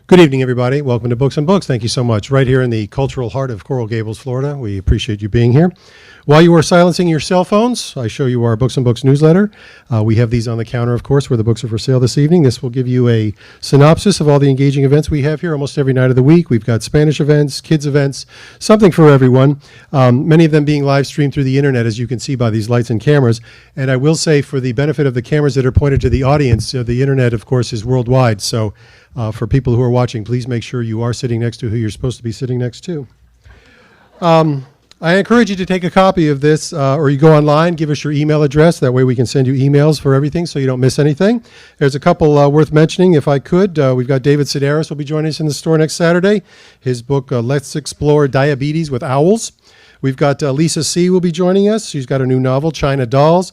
Good evening, everybody. Welcome to Books and Books. Thank you so much. Right here in the cultural heart of Coral Gables, Florida. We appreciate you being here. While you are silencing your cell phones, I show you our Books and Books newsletter. We have these on the counter, of course, where the books are for sale this evening. This will give you a synopsis of all the engaging events we have here almost every night of the week. We've got Spanish events, kids events, something for everyone, many of them being live streamed through the internet, as you can see by these lights and cameras. And I will say, for the benefit of the cameras that are pointed to the audience, the internet, of course, is worldwide. So for people who are watching, please make sure you are sitting next to who you're supposed to be sitting next to. I encourage you to take a copy of this, or you go online, give us your email address. That way we can send you emails for everything so you don't miss anything. There's a couple worth mentioning, if I could. We've got David Sedaris will be joining us in the store next Saturday. His book, Let's Explore Diabetes with Owls. We've got Lisa C. will be joining us. She's got a new novel, China Dolls.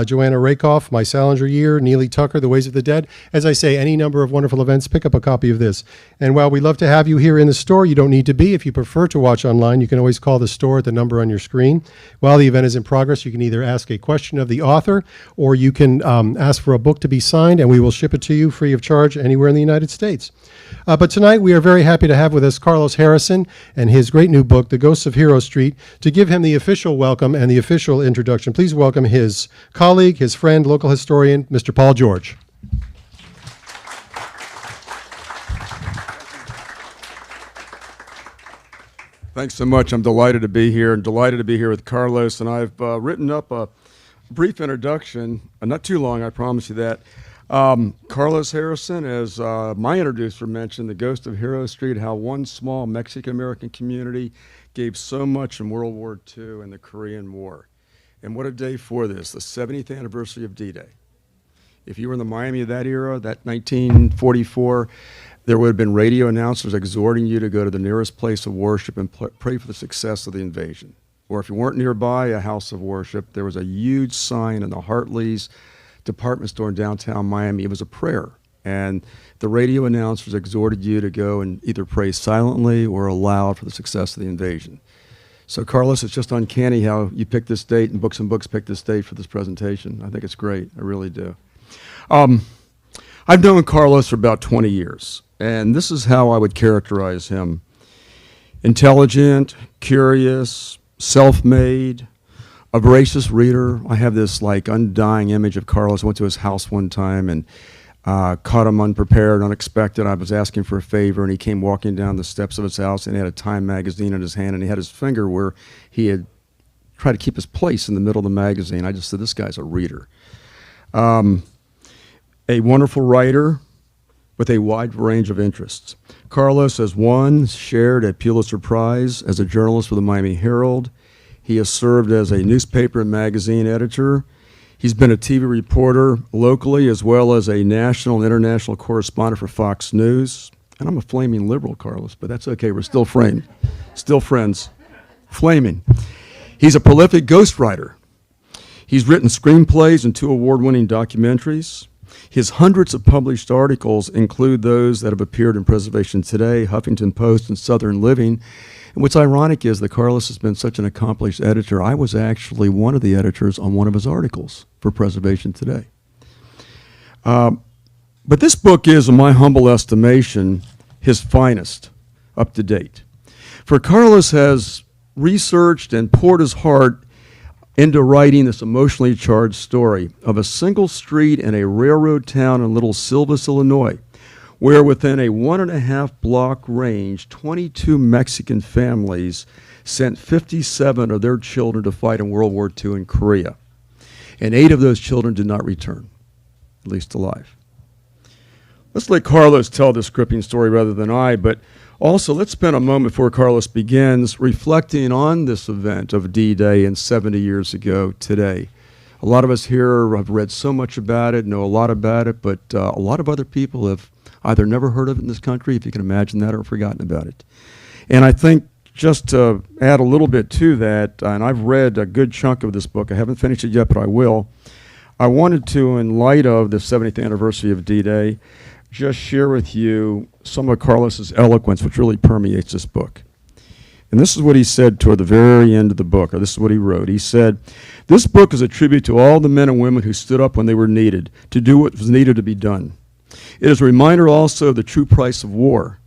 Joanna Rakoff, My Salinger Year. Neely Tucker, The Ways of the Dead. As I say, any number of wonderful events, pick up a copy of this. And while we love to have you here in the store, you don't need to be. If you prefer to watch online, you can always call the store at the number on your screen. While the event is in progress, you can either ask a question of the author, or you can ask for a book to be signed, and we will ship it to you free of charge anywhere in the United States. But tonight, we are very happy to have with us Carlos Harrison and his great new book, The Ghosts of Hero Street. To give him the official welcome and the official introduction, please welcome his colleague, his friend, local historian, Mr. Paul George. Thanks so much. I'm delighted to be here and delighted to be here with Carlos. And I've written up a brief introduction, not too long, I promise you that. Carlos Harrison, as my introducer mentioned, The Ghost of Hero Street, how one small Mexican-American community gave so much in World War II and the Korean War. And what a day for this, the 70th anniversary of D-Day. If you were in the Miami of that era, that 1944, there would have been radio announcers exhorting you to go to the nearest place of worship and pray for the success of the invasion. Or if you weren't nearby a house of worship, there was a huge sign in the Hartley's department store in downtown Miami. It was a prayer. And the radio announcers exhorted you to go and either pray silently or aloud for the success of the invasion. So, Carlos, it's just uncanny how you picked this date, and Books and Books picked this date for this presentation. I think it's great. I really do. I've known Carlos for about 20 years, and this is how I would characterize him. Intelligent, curious, self-made, a voracious reader. I have this like undying image of Carlos. I went to his house one time and caught him unprepared, unexpected. I was asking for a favor, and he came walking down the steps of his house, and he had a Time magazine in his hand, and he had his finger where he had tried to keep his place in the middle of the magazine. I just said, this guy's a reader. A wonderful writer with a wide range of interests. Carlos has shared a Pulitzer Prize as a journalist for the Miami Herald. He has served as a newspaper and magazine editor. He's been a TV reporter locally, as well as a national and international correspondent for Fox News. And I'm a flaming liberal, Carlos, but that's okay. We're still still friends. Flaming. He's a prolific ghostwriter. He's written screenplays and 2 award-winning documentaries. His hundreds of published articles include those that have appeared in Preservation Today, Huffington Post, and Southern Living. And what's ironic is that Carlos has been such an accomplished editor. I was actually one of the editors on one of his articles for Preservation Today. But this book is, in my humble estimation, his finest up to date. For Carlos has researched and poured his heart into writing this emotionally charged story of a single street in a railroad town in Little Silvis, Illinois, where within a 1.5 block range, 22 Mexican families sent 57 of their children to fight in World War II in Korea. And 8 of those children did not return, at least alive. Let's let Carlos tell this gripping story rather than I, but also let's spend a moment before Carlos begins reflecting on this event of D-Day and 70 years ago today. A lot of us here have read so much about it, know a lot about it, but a lot of other people have either never heard of it in this country, if you can imagine that, or forgotten about it. And I think just to add a little bit to that, and I've read a good chunk of this book. I haven't finished it yet, but I will. I wanted to, in light of the 70th anniversary of D-Day, just share with you some of Carlos's eloquence, which really permeates this book. And this is what he said toward the very end of the book, or this is what he wrote. He said, "This book is a tribute to all the men and women who stood up when they were needed, to do what was needed to be done. It is a reminder also of the true price of war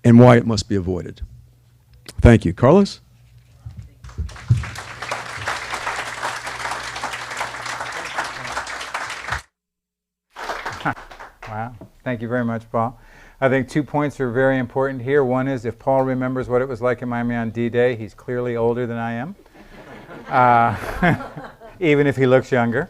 and why it must be avoided. Thank you. Carlos? Wow. Thank you very much, Paul. I think 2 points are very important here. One is if Paul remembers what it was like in Miami on D-Day, he's clearly older than I am, even if he looks younger.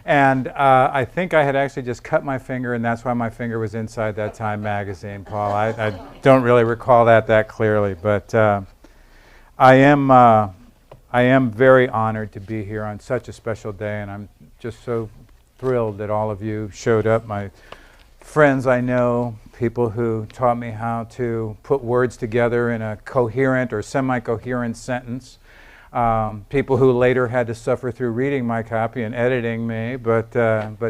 And I think I had actually just cut my finger, and that's why my finger was inside that Time magazine, Paul. I don't really recall that clearly, but I am very honored to be here on such a special day, and I'm just so thrilled that all of you showed up. My friends I know, people who taught me how to put words together in a coherent or semi-coherent sentence. People who later had to suffer through reading my copy and editing me, but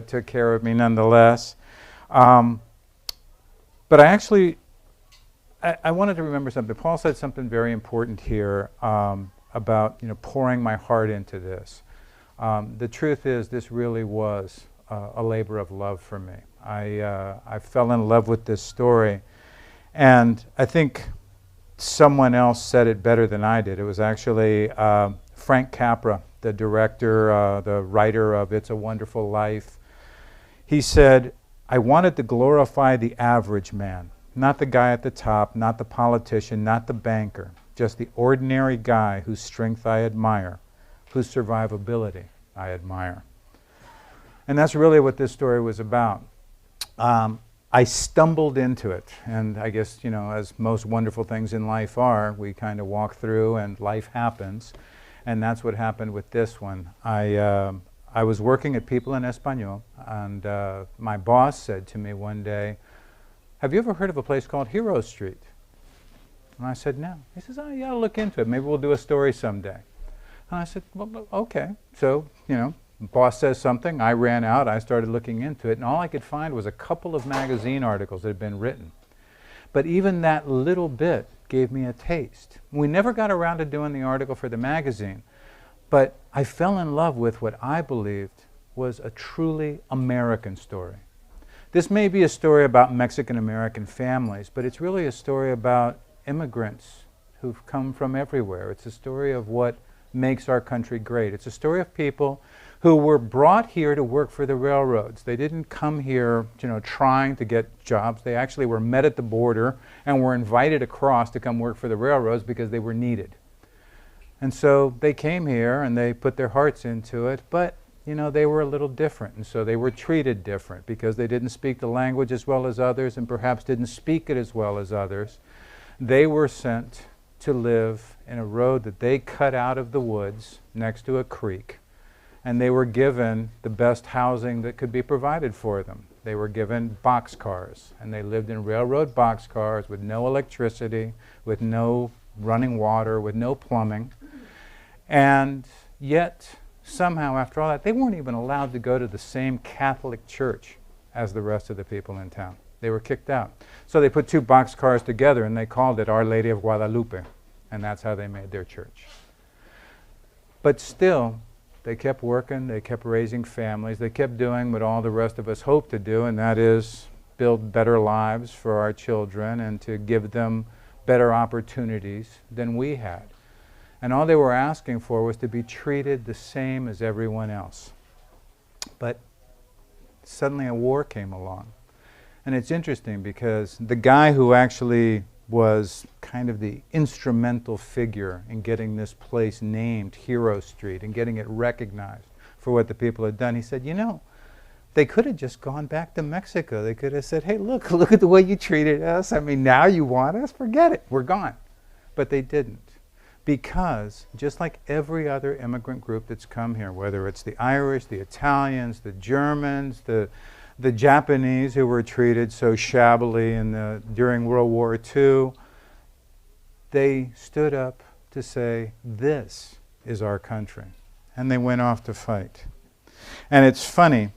took care of me nonetheless. But I wanted to remember something. Paul said something very important here about pouring my heart into this. The truth is, this really was a labor of love for me. I fell in love with this story, and I think someone else said it better than I did. It was actually Frank Capra, the director, the writer of It's a Wonderful Life. He said, I wanted to glorify the average man, not the guy at the top, not the politician, not the banker, just the ordinary guy whose strength I admire, whose survivability I admire. And that's really what this story was about. I stumbled into it, and I guess, as most wonderful things in life are, we kind of walk through and life happens, and that's what happened with this one. I was working at People en Español, and my boss said to me one day, have you ever heard of a place called Hero Street? And I said, no. He says, oh, you ought to look into it. Maybe we'll do a story someday. And I said, well, okay. So, boss says something, I ran out, I started looking into it, and all I could find was a couple of magazine articles that had been written. But even that little bit gave me a taste. We never got around to doing the article for the magazine, but I fell in love with what I believed was a truly American story. This may be a story about Mexican-American families, but it's really a story about immigrants who've come from everywhere. It's a story of what makes our country great. It's a story of people who were brought here to work for the railroads. They didn't come here, trying to get jobs. They actually were met at the border and were invited across to come work for the railroads because they were needed. And so they came here and they put their hearts into it, but they were a little different, and so they were treated different because they didn't speak the language as well as others and perhaps didn't speak it as well as others. They were sent to live in a road that they cut out of the woods next to a creek, and they were given the best housing that could be provided for them. They were given boxcars, and they lived in railroad boxcars with no electricity, with no running water, with no plumbing. And yet, somehow, after all that, they weren't even allowed to go to the same Catholic church as the rest of the people in town. They were kicked out. So they put two boxcars together, and they called it Our Lady of Guadalupe, and that's how they made their church. But still, they kept working, they kept raising families, they kept doing what all the rest of us hope to do, and that is build better lives for our children and to give them better opportunities than we had. And all they were asking for was to be treated the same as everyone else. But suddenly a war came along. And it's interesting because the guy who actually was kind of the instrumental figure in getting this place named Hero Street and getting it recognized for what the people had done, he said, they could have just gone back to Mexico. They could have said, hey, look at the way you treated us. I mean, now you want us? Forget it. We're gone. But they didn't. Because just like every other immigrant group that's come here, whether it's the Irish, the Italians, the Germans, the Japanese who were treated so shabbily during World War II, they stood up to say, this is our country. And they went off to fight. And it's funny,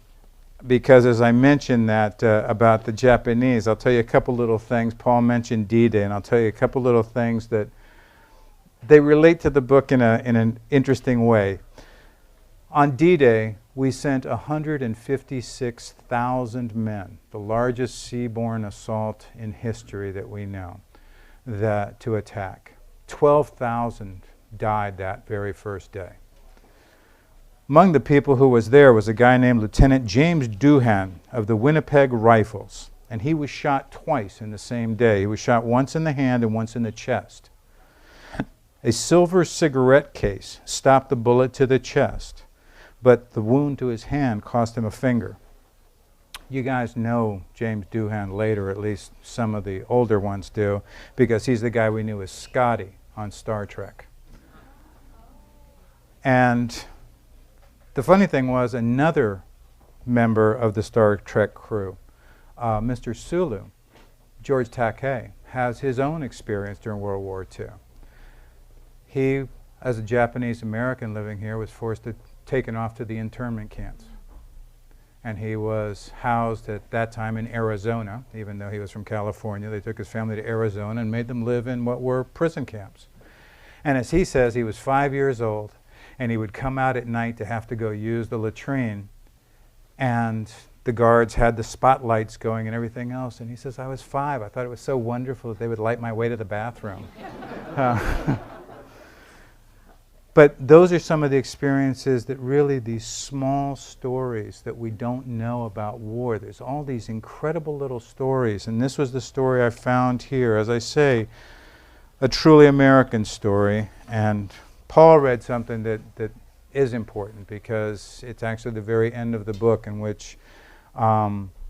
because as I mentioned that about the Japanese, I'll tell you a couple little things. Paul mentioned D-Day, and I'll tell you a couple little things that they relate to the book in an interesting way. On D-Day, we sent 156,000 men, the largest seaborne assault in history that we know, to attack. 12,000 died that very first day. Among the people who was there was a guy named Lieutenant James Doohan of the Winnipeg Rifles, and he was shot twice in the same day. He was shot once in the hand and once in the chest. A silver cigarette case stopped the bullet to the chest, but the wound to his hand cost him a finger. You guys know James Doohan later, at least some of the older ones do, because he's the guy we knew as Scotty on Star Trek. And the funny thing was, another member of the Star Trek crew, Mr. Sulu, George Takei, has his own experience during World War II. He, as a Japanese American living here, was taken off to the internment camps. And he was housed at that time in Arizona, even though he was from California. They took his family to Arizona and made them live in what were prison camps. And as he says, he was 5 years old, and he would come out at night to have to go use the latrine, and the guards had the spotlights going and everything else. And he says, I was 5. I thought it was so wonderful that they would light my way to the bathroom. But those are some of the experiences that really, these small stories that we don't know about war. There's all these incredible little stories, and this was the story I found here. As I say, a truly American story. And Paul read something that is important, because it's actually the very end of the book, in which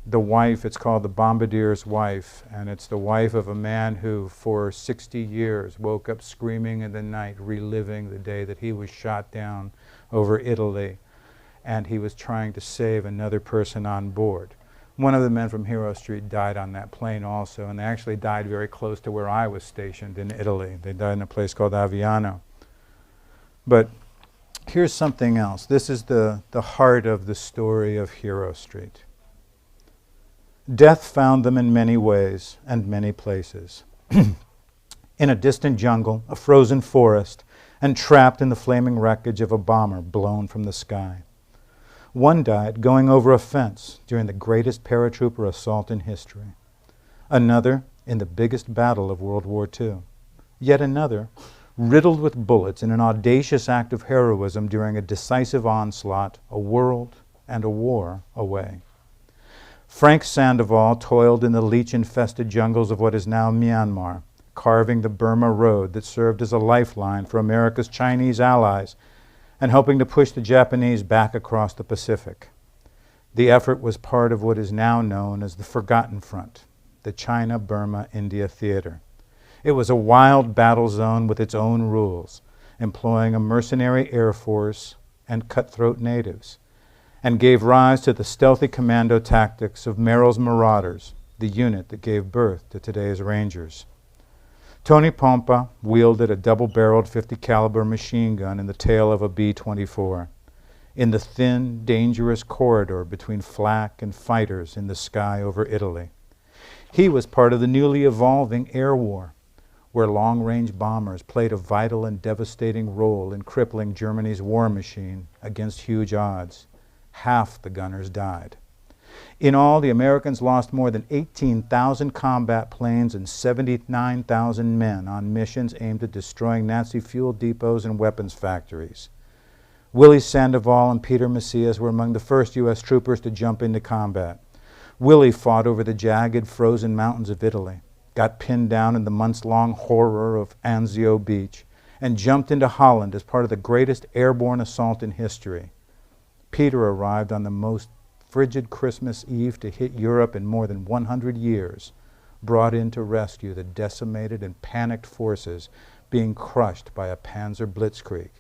the wife, it's called The Bombardier's Wife, and it's the wife of a man who for 60 years woke up screaming in the night, reliving the day that he was shot down over Italy, and he was trying to save another person on board. One of the men from Hero Street died on that plane also, and they actually died very close to where I was stationed in Italy. They died in a place called Aviano. But here's something else. This is the heart of the story of Hero Street. Death found them in many ways and many places. In a distant jungle, a frozen forest, and trapped in the flaming wreckage of a bomber blown from the sky. One died going over a fence during the greatest paratrooper assault in history. Another in the biggest battle of World War II. Yet another riddled with bullets in an audacious act of heroism during a decisive onslaught, a world and a war away. Frank Sandoval toiled in the leech-infested jungles of what is now Myanmar, carving the Burma Road that served as a lifeline for America's Chinese allies and helping to push the Japanese back across the Pacific. The effort was part of what is now known as the Forgotten Front, the China-Burma-India Theater. It was a wild battle zone with its own rules, employing a mercenary air force and cutthroat natives, and gave rise to the stealthy commando tactics of Merrill's Marauders, the unit that gave birth to today's Rangers. Tony Pompa wielded a double-barreled .50 caliber machine gun in the tail of a B-24, in the thin, dangerous corridor between flak and fighters in the sky over Italy. He was part of the newly evolving air war, where long-range bombers played a vital and devastating role in crippling Germany's war machine against huge odds. Half the gunners died. In all, the Americans lost more than 18,000 combat planes and 79,000 men on missions aimed at destroying Nazi fuel depots and weapons factories. Willie Sandoval and Peter Macias were among the first U.S. troopers to jump into combat. Willie fought over the jagged, frozen mountains of Italy, got pinned down in the months-long horror of Anzio Beach, and jumped into Holland as part of the greatest airborne assault in history. Peter arrived on the most frigid Christmas Eve to hit Europe in more than 100 years, brought in to rescue the decimated and panicked forces being crushed by a Panzer Blitzkrieg.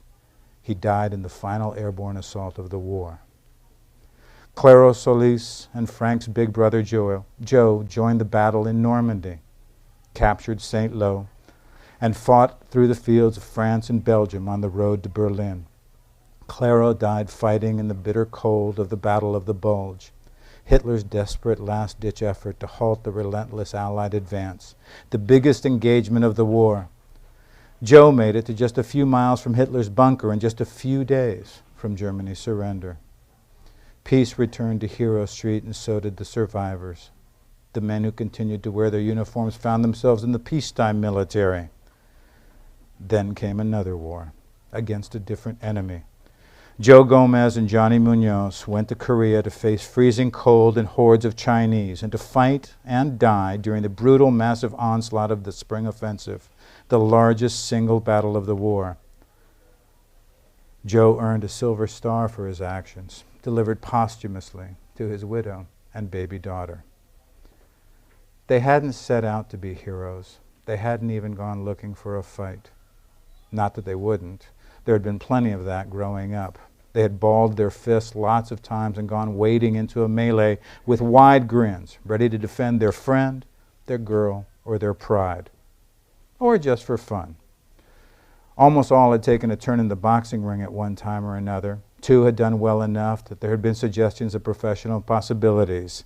He died in the final airborne assault of the war. Claro Solis and Frank's big brother Joe joined the battle in Normandy, captured St. Lo, and fought through the fields of France and Belgium on the road to Berlin. Claro died fighting in the bitter cold of the Battle of the Bulge, Hitler's desperate last-ditch effort to halt the relentless Allied advance, the biggest engagement of the war. Joe made it to just a few miles from Hitler's bunker in just a few days, from Germany's surrender. Peace returned to Hero Street, and so did the survivors. The men who continued to wear their uniforms found themselves in the peacetime military. Then came another war, against a different enemy. Joe Gomez and Johnny Munoz went to Korea to face freezing cold and hordes of Chinese, and to fight and die during the brutal, massive onslaught of the Spring Offensive, the largest single battle of the war. Joe earned a Silver Star for his actions, delivered posthumously to his widow and baby daughter. They hadn't set out to be heroes. They hadn't even gone looking for a fight. Not that they wouldn't. There had been plenty of that growing up. They had balled their fists lots of times and gone wading into a melee with wide grins, ready to defend their friend, their girl, or their pride. Or just for fun. Almost all had taken a turn in the boxing ring at one time or another. 2 had done well enough that there had been suggestions of professional possibilities.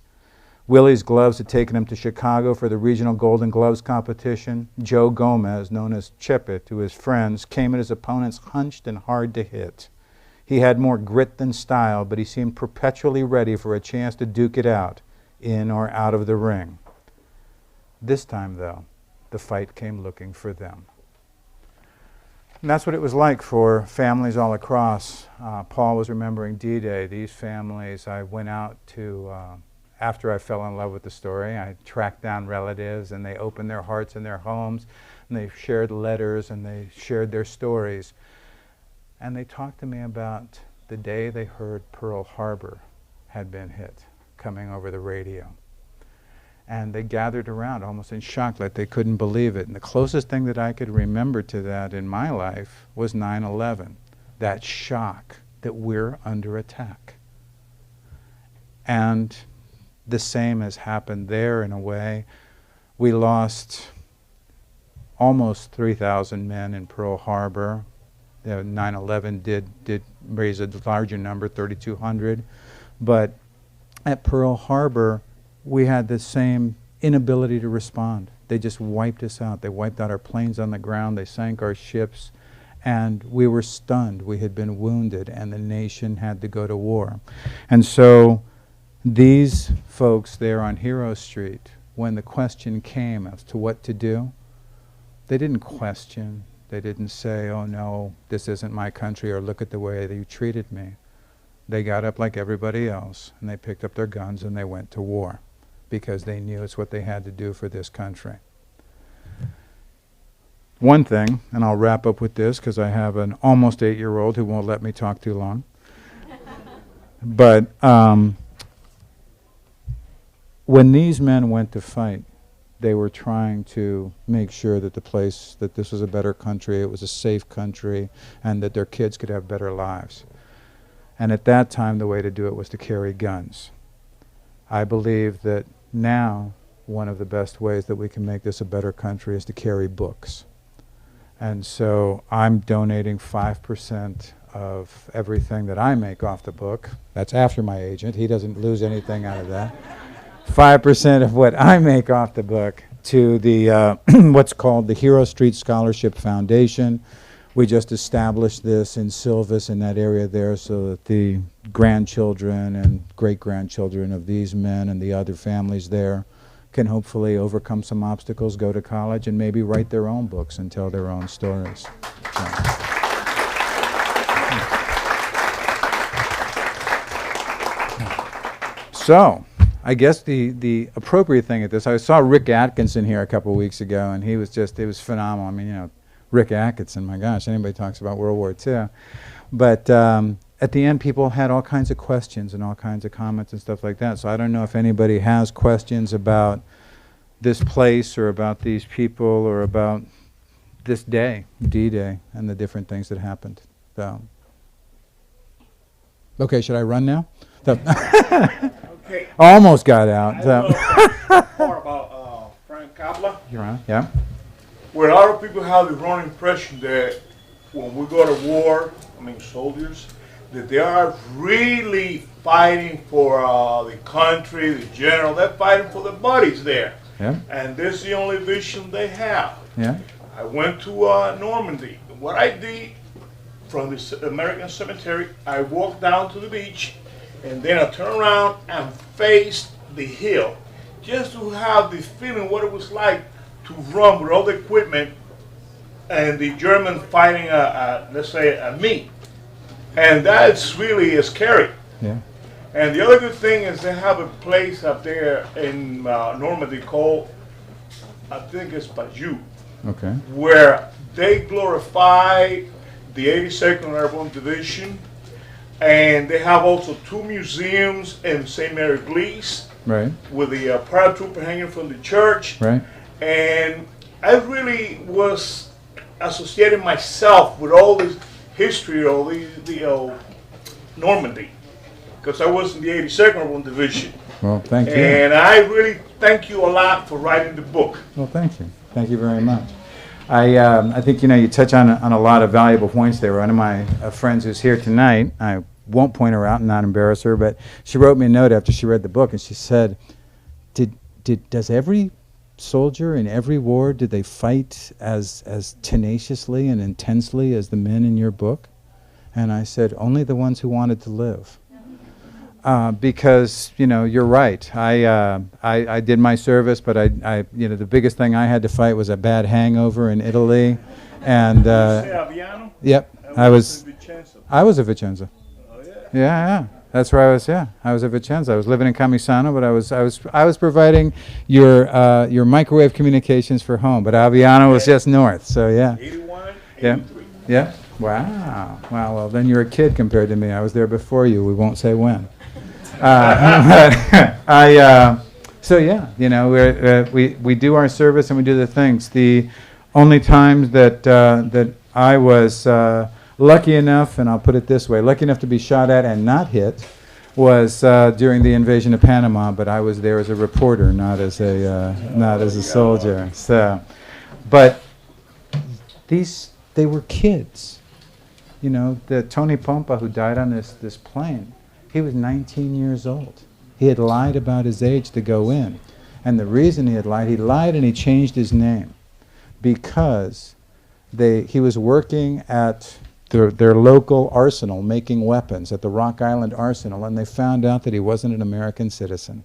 Willie's Gloves had taken him to Chicago for the regional Golden Gloves competition. Joe Gomez, known as Chip It to his friends, came at his opponents hunched and hard to hit. He had more grit than style, but he seemed perpetually ready for a chance to duke it out, in or out of the ring. This time, though, the fight came looking for them. And that's what it was like for families all across. Paul was remembering D-Day. These families, I went out to, after I fell in love with the story, I tracked down relatives, and they opened their hearts and their homes, and they shared letters, and they shared their stories. And they talked to me about the day they heard Pearl Harbor had been hit, coming over the radio. And they gathered around almost in shock, like they couldn't believe it. And the closest thing that I could remember to that in my life was 9/11, that shock that we're under attack. And the same has happened there in a way. We lost almost 3,000 men in Pearl Harbor. 9/11 did raise a larger number, 3,200. But at Pearl Harbor, we had the same inability to respond. They just wiped us out. They wiped out our planes on the ground. They sank our ships. And we were stunned. We had been wounded, and the nation had to go to war. And so these folks there on Hero Street, when the question came as to what to do, they didn't question. They didn't say, oh no, this isn't my country, or look at the way that you treated me. They got up like everybody else, and they picked up their guns and they went to war, because they knew it's what they had to do for this country. One thing, and I'll wrap up with this because I have an almost 8-year-old who won't let me talk too long. But when these men went to fight, they were trying to make sure that that this was a better country, it was a safe country, and that their kids could have better lives. And at that time, the way to do it was to carry guns. I believe that now, one of the best ways that we can make this a better country is to carry books. And so I'm donating 5% of everything that I make off the book. That's after my agent. He doesn't lose anything out of that. 5% of what I make off the book to the what's called the Hero Street Scholarship Foundation. We just established this in Silvis, in that area there, so that the grandchildren and great-grandchildren of these men and the other families there can hopefully overcome some obstacles, go to college, and maybe write their own books and tell their own stories. So I guess the appropriate thing at this, I saw Rick Atkinson here a couple weeks ago, and he was just, it was phenomenal. I mean, you know, Rick Atkinson, my gosh, anybody talks about World War II. But at the end, people had all kinds of questions and all kinds of comments and stuff like that. So I don't know if anybody has questions about this place or about these people or about this day, D-Day, and the different things that happened. So. Okay, should I run now? Okay. Almost got out. So. Part about Frank Kaplan. You're on, yeah? Where a lot of people have the wrong impression that when we go to war, I mean soldiers, that they are really fighting for the country, the general. They're fighting for the buddies there. Yeah. And this is the only vision they have. Yeah. I went to Normandy. What I did from the American Cemetery, I walked down to the beach, and then I turned around and faced the hill, just to have the feeling what it was like to run with all the equipment and the German fighting let's say me. And that's really scary. Yeah. And the other good thing is they have a place up there in Normandy called, I think it's Bajou, Okay. where they glorify the 82nd Airborne Division, and they have also two museums in St. Mary Glees Right. with the paratrooper hanging from the church. Right. And I really was associating myself with all this history of the Normandy, because I was in the 82nd Airborne Division. Well, thank you. And I really thank you a lot for writing the book. Well, thank you. Thank you very much. I think, you touch on a lot of valuable points there. One of my friends who's here tonight, I won't point her out and not embarrass her, but she wrote me a note after she read the book, and she said, does every soldier in every war, did they fight as tenaciously and intensely as the men in your book? And I said, only the ones who wanted to live. Because you're right. I did my service, but the biggest thing I had to fight was a bad hangover in Italy, and Say Aviano? yep, I I was in Vicenza. at Vicenza. Oh, yeah. Yeah, that's where I was. Yeah, I was at Vicenza. I was living in Camisano, but I was providing your microwave communications for home. But Aviano was just north. So yeah. 81, Yeah. 83. Yeah. Wow. Wow. Well, then you're a kid compared to me. I was there before you. We won't say when. So yeah, we do our service and we do the things. The only times that I was lucky enough, and I'll put it this way, lucky enough to be shot at and not hit, was during the invasion of Panama. But I was there as a reporter, not as a soldier. So, but they were kids. The Tony Pompa who died on this plane, he was 19 years old. He had lied about his age to go in. And the reason he lied and he changed his name because he was working at their local arsenal making weapons at the Rock Island Arsenal, and they found out that he wasn't an American citizen.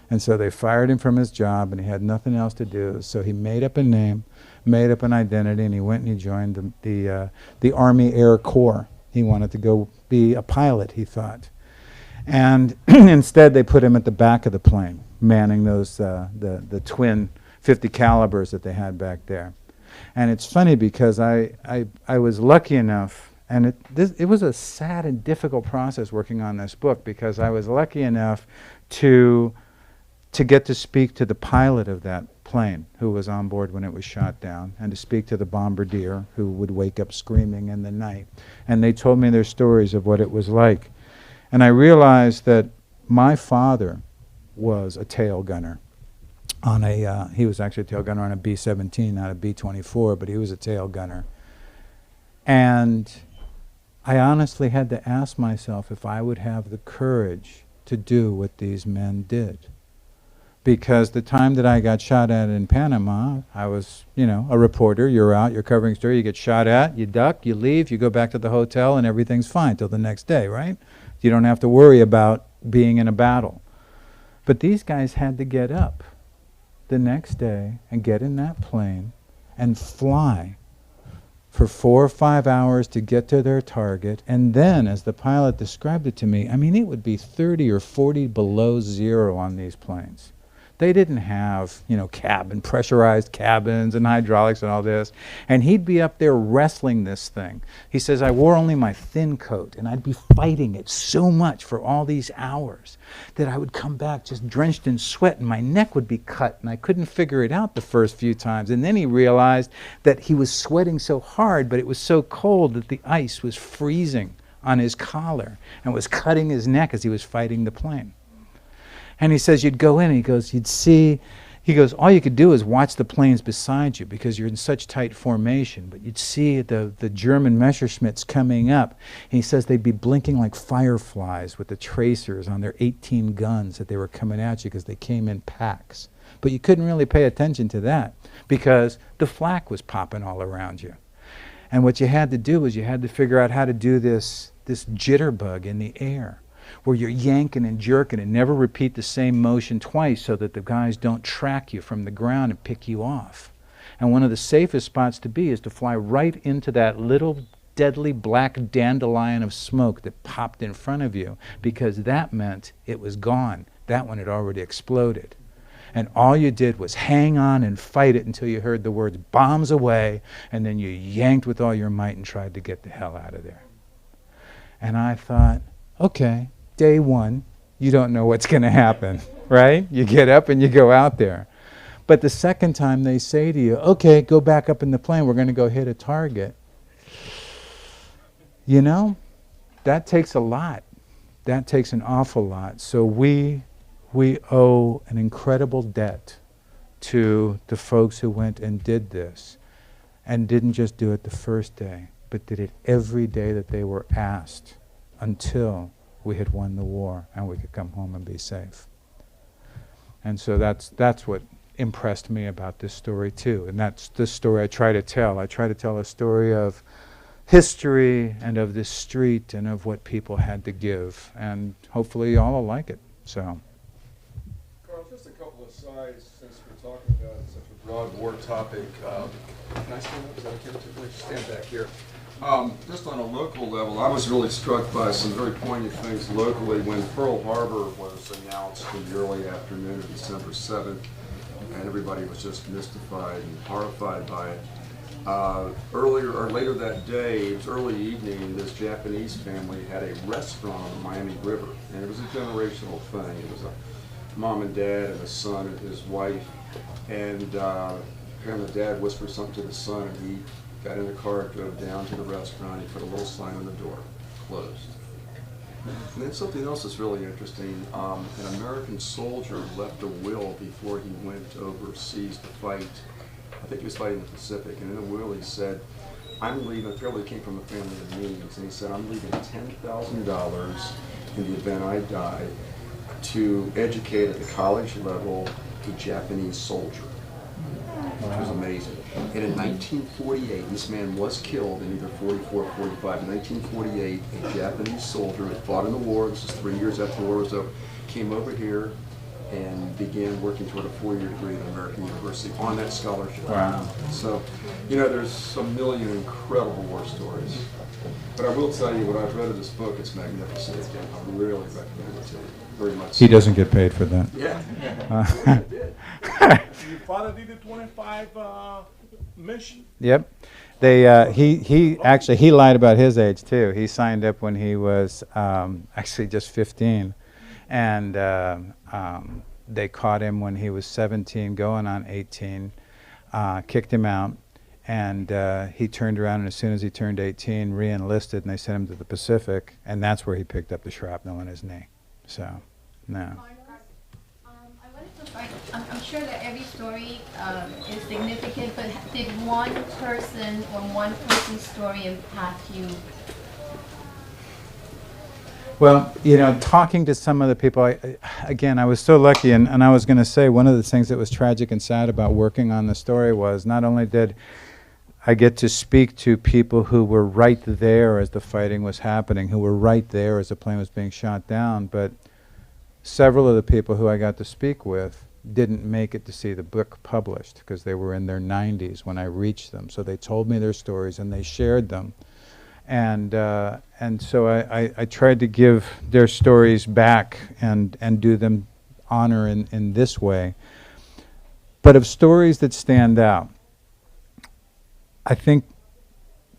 And so they fired him from his job, and he had nothing else to do. So he made up a name, made up an identity, and he went and he joined the Army Air Corps. He wanted to go be a pilot, he thought. And instead they put him at the back of the plane, manning those the twin 50 calibers that they had back there. And it's funny because I was lucky enough, and it was a sad and difficult process working on this book, because I was lucky enough to get to speak to the pilot of that plane who was on board when it was shot down, and to speak to the bombardier who would wake up screaming in the night. And they told me their stories of what it was like. And I realized that my father was a tail gunner on he was actually a tail gunner on a B-17, not a B-24, but he was a tail gunner. And I honestly had to ask myself if I would have the courage to do what these men did. Because the time that I got shot at in Panama, I was, a reporter. You're out, you're covering story, you get shot at, you duck, you leave, you go back to the hotel, and everything's fine till the next day, right? You don't have to worry about being in a battle. But these guys had to get up the next day and get in that plane and fly for 4 or 5 hours to get to their target. And then, as the pilot described it to me, it would be 30 or 40 below zero on these planes. They didn't have, pressurized cabins and hydraulics and all this. And he'd be up there wrestling this thing. He says, I wore only my thin coat, and I'd be fighting it so much for all these hours that I would come back just drenched in sweat, and my neck would be cut, and I couldn't figure it out the first few times. And then he realized that he was sweating so hard, but it was so cold that the ice was freezing on his collar and was cutting his neck as he was fighting the plane. And he says, you'd go in, and he goes, you'd see, all you could do is watch the planes beside you because you're in such tight formation, but you'd see the German Messerschmitts coming up. And he says they'd be blinking like fireflies with the tracers on their 18 guns that they were coming at you because they came in packs. But you couldn't really pay attention to that because the flak was popping all around you. And what you had to do was you had to figure out how to do this jitterbug in the air, where you're yanking and jerking and never repeat the same motion twice so that the guys don't track you from the ground and pick you off. And one of the safest spots to be is to fly right into that little deadly black dandelion of smoke that popped in front of you, because that meant it was gone. That one had already exploded. And all you did was hang on and fight it until you heard the words "bombs away," and then you yanked with all your might and tried to get the hell out of there. And I thought, okay, day one, you don't know what's going to happen, right? You get up and you go out there. But the second time they say to you, okay, go back up in the plane, we're going to go hit a target. You know, that takes a lot. That takes an awful lot. So we owe an incredible debt to the folks who went and did this, and didn't just do it the first day, but did it every day that they were asked until we had won the war and we could come home and be safe. And so that's what impressed me about this story too. And that's the story I try to tell. I try to tell a story of history and of this street and of what people had to give. And hopefully y'all will like it. So. Carl, just a couple of sides, since we're talking about such a broad war topic. Can I stand up? Is that okay to please stand back here? Just on a local level, I was really struck by some very poignant things locally when Pearl Harbor was announced in the early afternoon of December 7th, and everybody was just mystified and horrified by it. Earlier or later that day, it was early evening, this Japanese family had a restaurant on the Miami River, and it was a generational thing. It was a mom and dad and a son and his wife, and apparently the dad whispered something to the son, and he got in the car, drove down to the restaurant, he put a little sign on the door, closed. And then something else that's really interesting, an American soldier left a will before he went overseas to fight. I think he was fighting in the Pacific, and in the will he said, I'm leaving, apparently he came from a family of means, and he said, I'm leaving $10,000 in the event I die to educate at the college level a Japanese soldier, which was amazing. And in 1948, this man was killed in either 44 or 45. In 1948, a Japanese soldier who fought in the war, this is 3 years after the war was over, came over here and began working toward a 4-year degree at an American university on that scholarship. Wow. So, you know, there's a million incredible war stories. But I will tell you, what I've read of this book, it's magnificent. I really recommend it to you very much. He doesn't get paid for that. Yeah. Your father did the 25 mission. Yep. They he lied about his age too. He signed up when he was actually just 15, and they caught him when he was 17, going on 18, kicked him out, and he turned around, and as soon as he turned 18, re-enlisted, and they sent him to the Pacific, and that's where he picked up the shrapnel in his knee. So, no. I'm sure that every story is significant, but did one person or one person's story impact you? Well, you know, talking to some of the people, I was so lucky, and I was going to say one of the things that was tragic and sad about working on the story was not only did I get to speak to people who were right there as the fighting was happening, who were right there as the plane was being shot down, but several of the people who I got to speak with didn't make it to see the book published because they were in their 90s when I reached them. So they told me their stories and they shared them. And so I tried to give their stories back and do them honor in this way. But of stories that stand out, I think,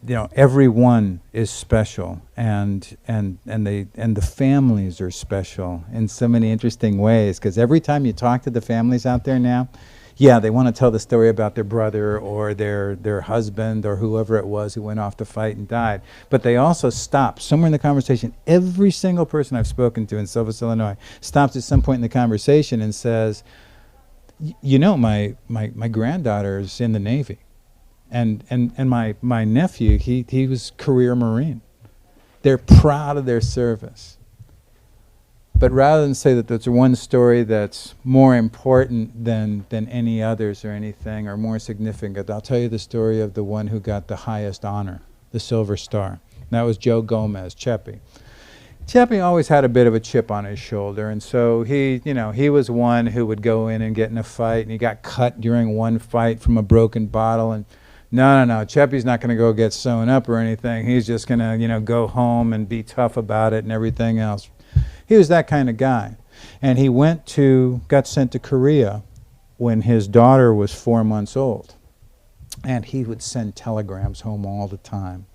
you know, every one is special, and the families are special in so many interesting ways, because every time you talk to the families out there now, yeah, they want to tell the story about their brother or their husband or whoever it was who went off to fight and died, but they also stop somewhere in the conversation. Every single person I've spoken to in Silvis, Illinois stops at some point in the conversation and says, you know, my granddaughter's in the Navy. And my nephew, he was career Marine. They're proud of their service. But rather than say that there's one story that's more important than any others or anything, or more significant, I'll tell you the story of the one who got the highest honor, the Silver Star. And that was Joe Gomez, Cheppy. Cheppy always had a bit of a chip on his shoulder, and so he was one who would go in and get in a fight, and he got cut during one fight from a broken bottle, and no, Cheppy's not going to go get sewn up or anything. He's just going to, go home and be tough about it and everything else. He was that kind of guy. And he got sent to Korea when his daughter was 4 months old. And he would send telegrams home all the time.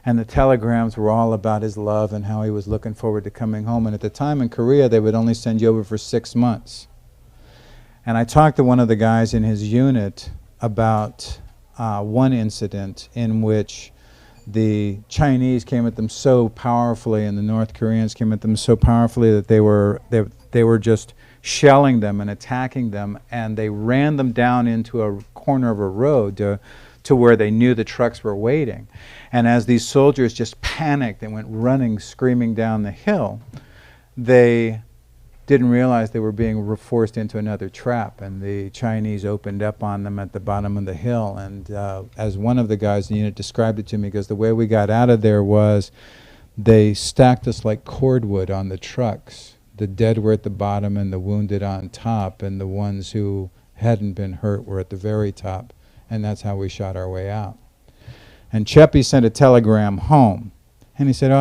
And the telegrams were all about his love and how he was looking forward to coming home. And at the time in Korea, they would only send you over for 6 months. And I talked to one of the guys in his unit about one incident in which the Chinese came at them so powerfully and the North Koreans came at them so powerfully that they were just shelling them and attacking them, and they ran them down into a corner of a road to where they knew the trucks were waiting. And as these soldiers just panicked and went running, screaming down the hill, they didn't realize they were being forced into another trap, and the Chinese opened up on them at the bottom of the hill. And as one of the guys in the unit described it to me, because the way we got out of there was they stacked us like cordwood on the trucks. The dead were at the bottom and the wounded on top, and the ones who hadn't been hurt were at the very top. And that's how we shot our way out. And Cheppy sent a telegram home, and he said,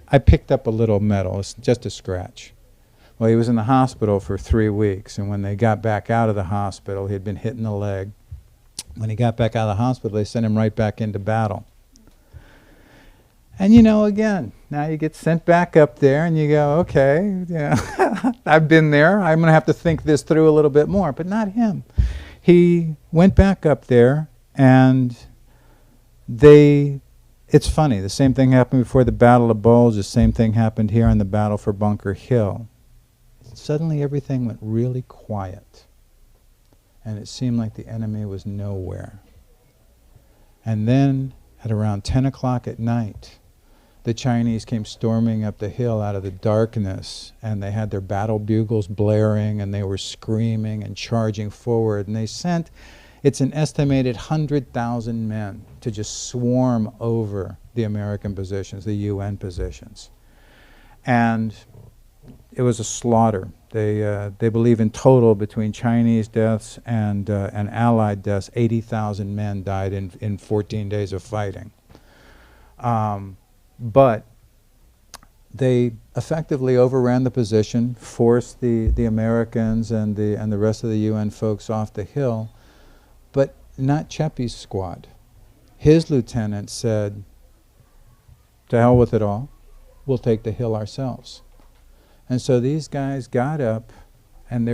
I picked up a little metal, it's just a scratch. Well, he was in the hospital for 3 weeks, and when they got back out of the hospital, he had been hit in the leg. When he got back out of the hospital, they sent him right back into battle. And again, now you get sent back up there, and you go, okay, I've been there. I'm going to have to think this through a little bit more, but not him. He went back up there, and it's funny, the same thing happened before the Battle of Bulge, the same thing happened here in the battle for Bunker Hill. Suddenly everything went really quiet, and it seemed like the enemy was nowhere. And then at around 10 o'clock at night, the Chinese came storming up the hill out of the darkness, and they had their battle bugles blaring, and they were screaming and charging forward, and they sent, it's an estimated 100,000 men to just swarm over the American positions, the UN positions. And it was a slaughter. They believe in total, between Chinese deaths and Allied deaths, 80,000 men died in 14 days of fighting. But they effectively overran the position, forced the Americans and the rest of the UN folks off the hill, but not Cheppy's squad. His lieutenant said, to hell with it all, we'll take the hill ourselves. And so these guys got up, and they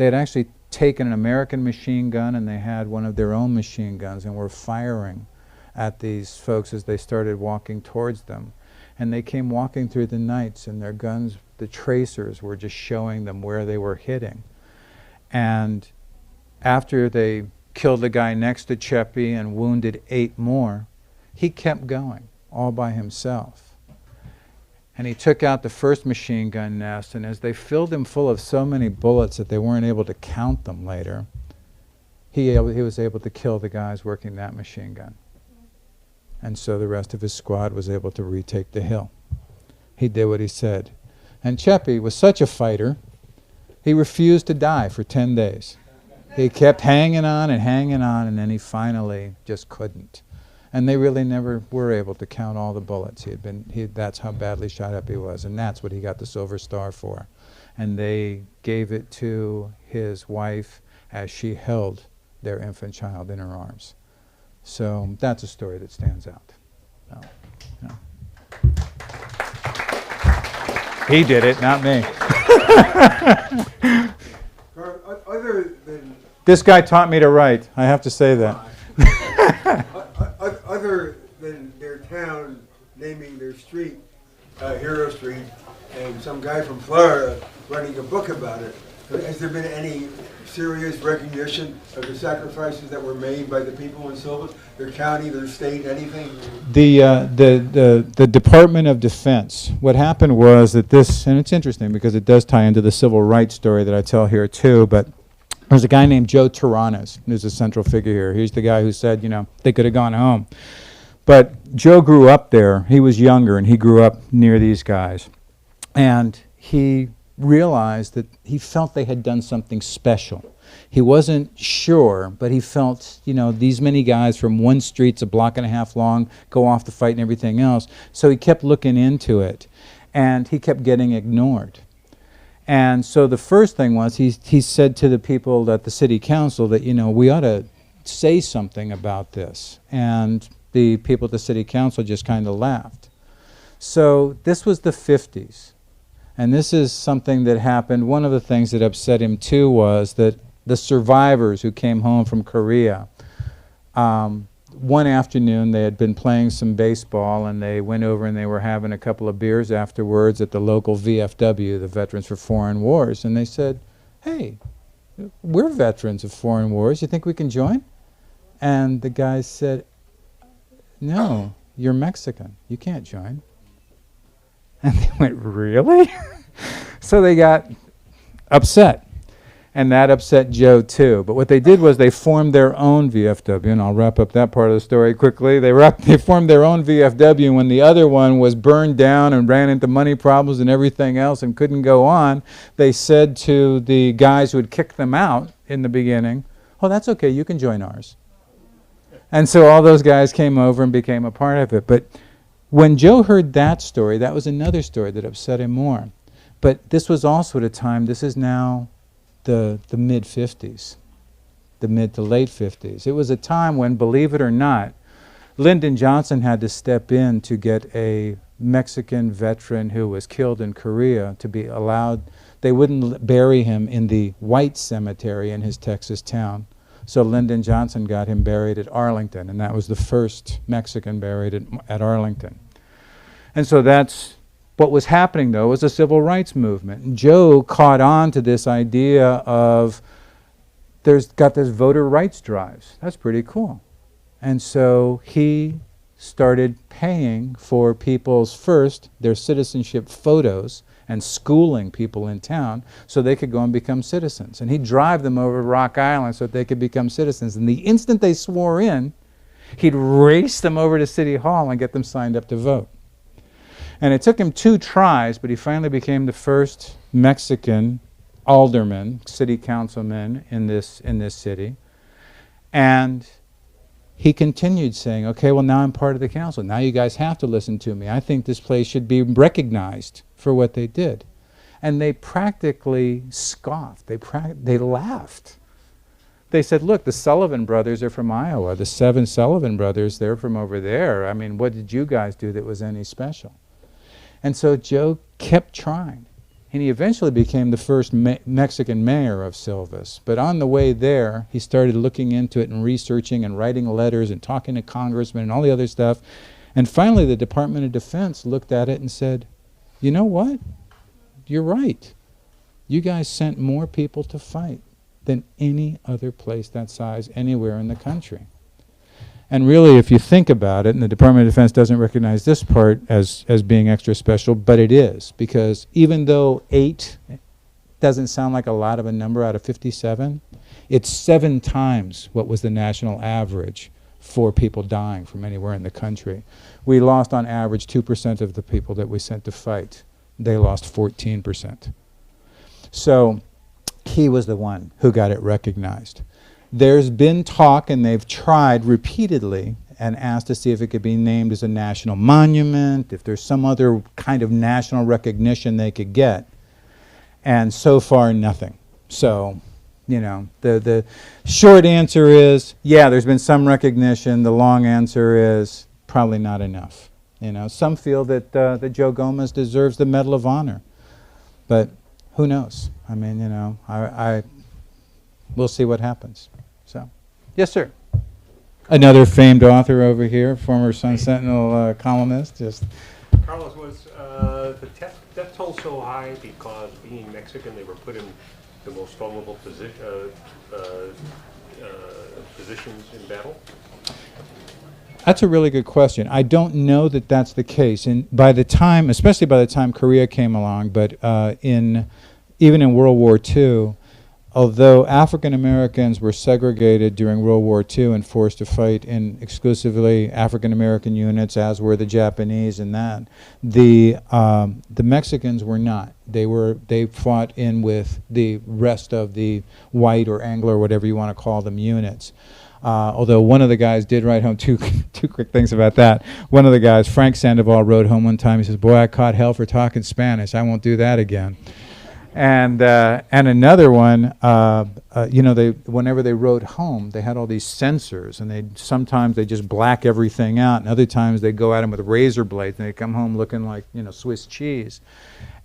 had actually taken an American machine gun, and they had one of their own machine guns, and were firing at these folks as they started walking towards them. And they came walking through the nights, and their guns, the tracers, were just showing them where they were hitting. And after they killed the guy next to Cheppy and wounded 8 more, he kept going all by himself. And he took out the first machine gun nest, and as they filled him full of so many bullets that they weren't able to count them later, he was able to kill the guys working that machine gun. And so the rest of his squad was able to retake the hill. He did what he said. And Cheppy was such a fighter, he refused to die for 10 days. He kept hanging on, and then he finally just couldn't. And they really never were able to count all the bullets. That's how badly shot up he was, and that's what he got the Silver Star for. And they gave it to his wife as she held their infant child in her arms. So that's a story that stands out. He did it, not me. Other than This guy taught me to write. I have to say that. other than their town naming their street Hero Street, and some guy from Florida writing a book about it, Has there been any serious recognition of the sacrifices that were made by the people in Silvis? Their county, their state, anything? The Department of Defense, what happened was that this, and it's interesting because it does tie into the civil rights story that I tell here too, but there's a guy named Joe Taranas who's a central figure here. He's the guy who said, you know, they could have gone home. But Joe grew up there. He was younger, and he grew up near these guys. And he realized that he felt they had done something special. He wasn't sure, but he felt, you know, these many guys from one street's a block and a half long, go off to fight and everything else. So he kept looking into it, and he kept getting ignored. And so the first thing was he said to the people at the city council that, you know, we ought to say something about this. And the people at the city council just kind of laughed. So this was the 50s. And this is something that happened. One of the things that upset him too was that the survivors who came home from Korea, one afternoon they had been playing some baseball, and they went over and they were having a couple of beers afterwards at the local VFW, the Veterans for Foreign Wars, and they said, hey, we're veterans of foreign wars, you think we can join? And the guys said, no, you're Mexican, you can't join. And they went, really? So they got upset. And that upset Joe too. But what they did was they formed their own VFW, and I'll wrap up that part of the story quickly. They formed their own VFW, and when the other one was burned down and ran into money problems and everything else and couldn't go on, they said to the guys who had kicked them out in the beginning, oh, that's okay, you can join ours. And so all those guys came over and became a part of it. But when Joe heard that story, that was another story that upset him more. But this was also at a time, this is now the mid-50s, the mid to late 50s. It was a time when, believe it or not, Lyndon Johnson had to step in to get a Mexican veteran who was killed in Korea to be allowed. They wouldn't bury him in the white cemetery in his Texas town. So Lyndon Johnson got him buried at Arlington, and that was the first Mexican buried at Arlington. And so that's what was happening, though, was a civil rights movement. And Joe caught on to this idea of got this voter rights drives. That's pretty cool. And so he started paying for people's their citizenship photos and schooling people in town so they could go and become citizens. And he'd drive them over to Rock Island so that they could become citizens. And the instant they swore in, he'd race them over to City Hall and get them signed up to vote. And it took him 2 tries, but he finally became the first Mexican alderman, city councilman in this city. And he continued saying, okay, well, now I'm part of the council. Now you guys have to listen to me. I think this place should be recognized for what they did. And they practically scoffed. They laughed. They said, look, the Sullivan brothers are from Iowa. The 7 Sullivan brothers, they're from over there. I mean, what did you guys do that was any special? And so Joe kept trying. And he eventually became the first Mexican mayor of Silvis. But on the way there, he started looking into it and researching and writing letters and talking to congressmen and all the other stuff. And finally, the Department of Defense looked at it and said, you know what? You're right. You guys sent more people to fight than any other place that size anywhere in the country. And really, if you think about it, and the Department of Defense doesn't recognize this part as being extra special, but it is, because even though 8 doesn't sound like a lot of a number out of 57, it's 7 times what was the national average for people dying from anywhere in the country. We lost on average 2% of the people that we sent to fight. They lost 14%. So he was the one who got it recognized. There's been talk, and they've tried repeatedly and asked to see if it could be named as a national monument, if there's some other kind of national recognition they could get. And so far, nothing. So, you know, the short answer is, yeah, there's been some recognition. The long answer is probably not enough. You know, some feel that Joe Gomez deserves the Medal of Honor. But who knows? I mean, you know, we'll see what happens. So, yes, sir. Another famed author over here, former Sun Sentinel columnist. Just Carlos, was the death toll so high because being Mexican they were put in the most vulnerable positions in battle? That's a really good question. I don't know that that's the case. And by the time, especially by the time Korea came along, but even in World War II, although African Americans were segregated during World War II and forced to fight in exclusively African American units, as were the Japanese and that, the Mexicans were not. They fought in with the rest of the white or Anglo or whatever you want to call them units. Although one of the guys did write home, two quick things about that. One of the guys, Frank Sandoval, wrote home one time. He says, "Boy, I caught hell for talking Spanish. I won't do that again." And another one, whenever they wrote home, they had all these censors, and sometimes they just black everything out, and other times they go at them with razor blades, and they come home looking like Swiss cheese.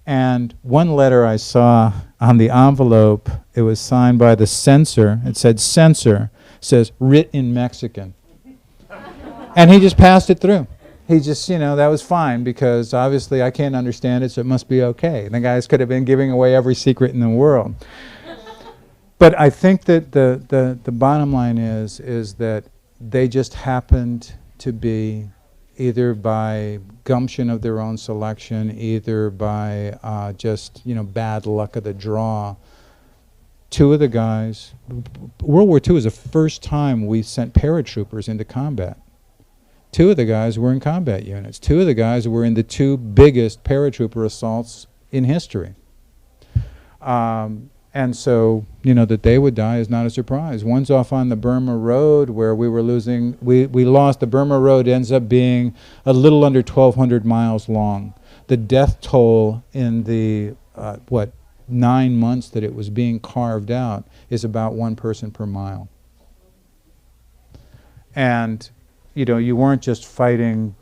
And one letter I saw on the envelope, it was signed by the censor. It said "censor," says "writ in Mexican," and he just passed it through. He just, that was fine because obviously I can't understand it, so it must be okay. The guys could have been giving away every secret in the world. But I think that the bottom line is that they just happened to be, either by gumption of their own selection, either by bad luck of the draw. Two of the guys, World War II is the first time we sent paratroopers into combat. Two of the guys were in combat units. Two of the guys were in the two biggest paratrooper assaults in history. And so, that they would die is not a surprise. One's off on the Burma Road where we lost. The Burma Road ends up being a little under 1,200 miles long. The death toll in the, 9 months that it was being carved out is about one person per mile. And you weren't just fighting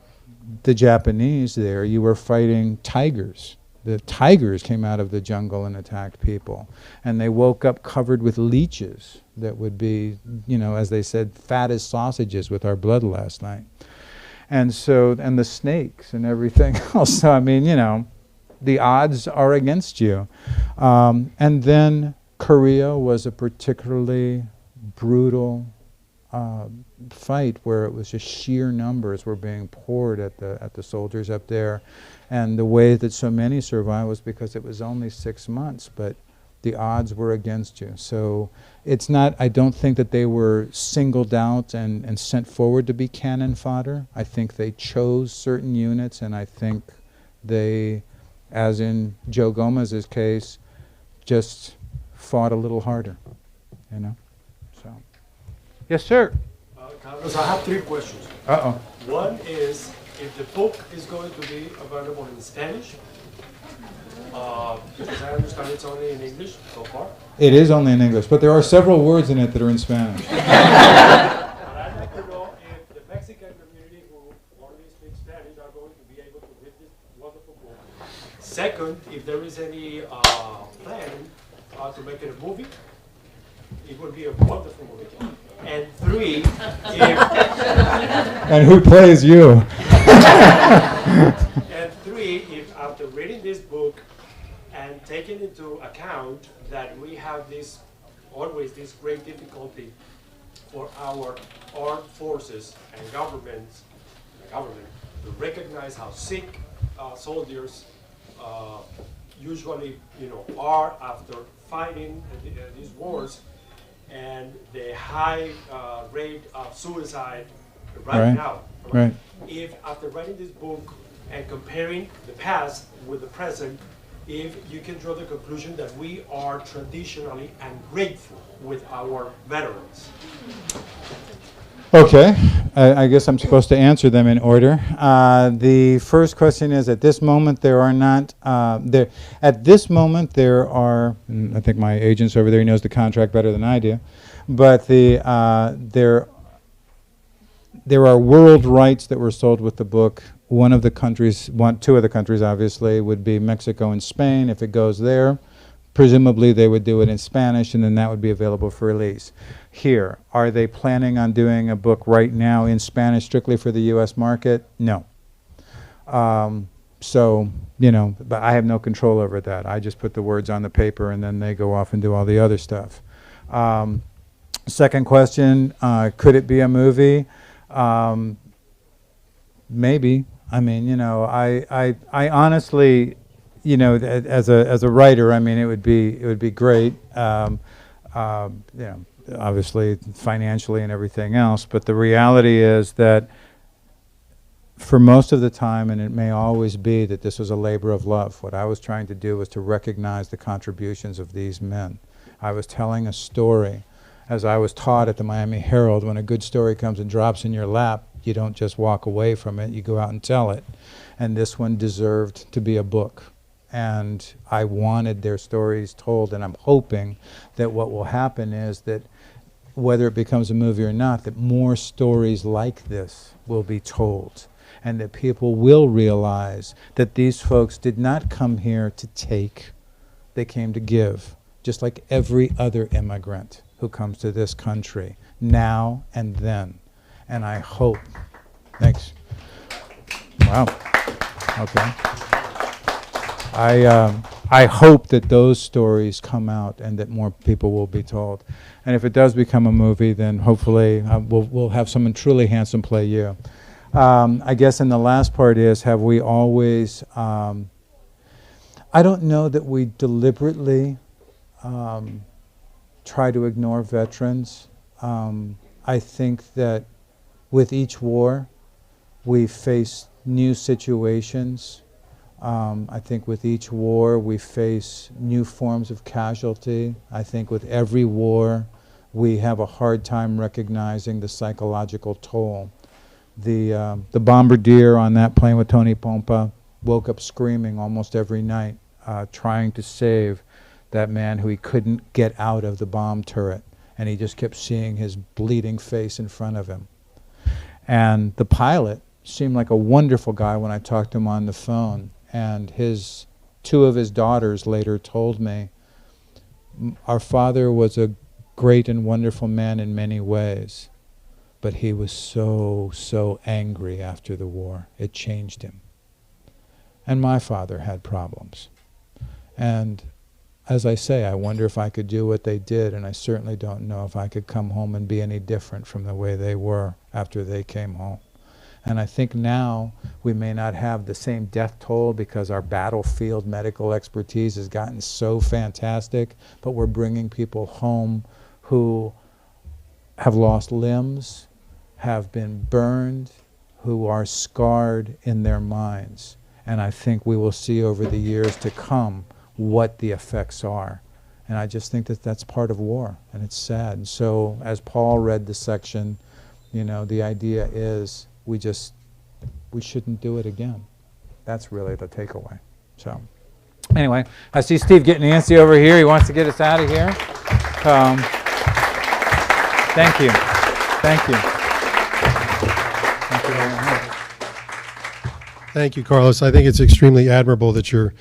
the Japanese there, you were fighting tigers. The tigers came out of the jungle and attacked people. And they woke up covered with leeches that would be, as they said, fat as sausages with our blood last night. And so, and the snakes and everything else. So, the odds are against you. And then Korea was a particularly brutal fight where it was just sheer numbers were being poured at the soldiers up there, and the way that so many survived was because it was only 6 months, but the odds were against you. So it's not, I don't think that they were singled out and sent forward to be cannon fodder. I think they chose certain units, and I think they, as in Joe Gomez's case, just fought a little harder, So, yes, sir. Carlos, I have 3 questions. Uh-oh. One is if the book is going to be available in Spanish, because I understand it's only in English so far. It is only in English, but there are several words in it that are in Spanish. But I'd like to know if the Mexican community who only speaks Spanish are going to be able to read this wonderful book. Second, if there is any plan to make it a movie, it would be a wonderful movie. And 3, if And who plays you? And 3, if after reading this book and taking into account that we have always this great difficulty for our armed forces and government to recognize how sick soldiers usually are after fighting these wars, and the high rate of suicide right now. Right. If after writing this book and comparing the past with the present, if you can draw the conclusion that we are traditionally ungrateful with our veterans. Okay, I guess I'm supposed to answer them in order. The first question is, at this moment there are not, at this moment there are, I think my agent's over there, he knows the contract better than I do, but there are world rights that were sold with the book. Two of the countries obviously would be Mexico and Spain. If it goes there, presumably they would do it in Spanish, and then that would be available for release. Here, are they planning on doing a book right now in Spanish strictly for the U.S. market? No. So, you know, but I have no control over that. I just put the words on the paper and then they go off and do all the other stuff. Second question, could it be a movie? Maybe. I mean, you know, I honestly, you know, as a writer, I mean, it would be great. You know, obviously financially and everything else, but the reality is that for most of the time, and it may always be, that this was a labor of love. What I was trying to do was to recognize the contributions of these men. I was telling a story. As I was taught at the Miami Herald, when a good story comes and drops in your lap, you don't just walk away from it, you go out and tell it. And this one deserved to be a book. And I wanted their stories told, and I'm hoping that what will happen is that whether it becomes a movie or not, that more stories like this will be told, and that people will realize that these folks did not come here to take, they came to give, just like every other immigrant who comes to this country, now and then. And I hope, thanks. Wow, okay. I hope that those stories come out and that more people will be told. And if it does become a movie, then hopefully we'll have someone truly handsome play you. I guess, and the last part is, have we always, I don't know that we deliberately try to ignore veterans. I think that with each war, we face new situations. I think with each war, we face new forms of casualty. I think with every war, we have a hard time recognizing the psychological toll. The bombardier on that plane with Tony Pompa woke up screaming almost every night, trying to save that man who he couldn't get out of the bomb turret, and he just kept seeing his bleeding face in front of him. And the pilot seemed like a wonderful guy when I talked to him on the phone, and two of his daughters later told me, our father was a great and wonderful man in many ways, but he was so angry after the war. It changed him. And my father had problems. And as I say, I wonder if I could do what they did, and I certainly don't know if I could come home and be any different from the way they were after they came home. And I think now we may not have the same death toll because our battlefield medical expertise has gotten so fantastic, but we're bringing people home who have lost limbs, have been burned, who are scarred in their minds. And I think we will see over the years to come what the effects are. And I just think that that's part of war, and it's sad. And so as Paul read the section, you know, the idea is we shouldn't do it again. That's really the takeaway. So anyway, I see Steve getting antsy over here. He wants to get us out of here. Thank you. Thank you. Thank you very much. Thank you, Carlos. I think it's extremely admirable that you're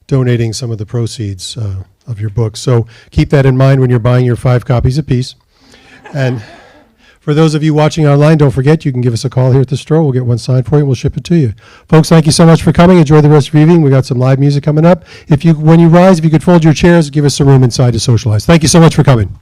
donating some of the proceeds of your book. So keep that in mind when you're buying your 5 copies apiece. And for those of you watching online, don't forget you can give us a call here at the store. We'll get one signed for you and we'll ship it to you. Folks, thank you so much for coming. Enjoy the rest of your evening. We got some live music coming up. When you rise, if you could fold your chairs, give us some room inside to socialize. Thank you so much for coming.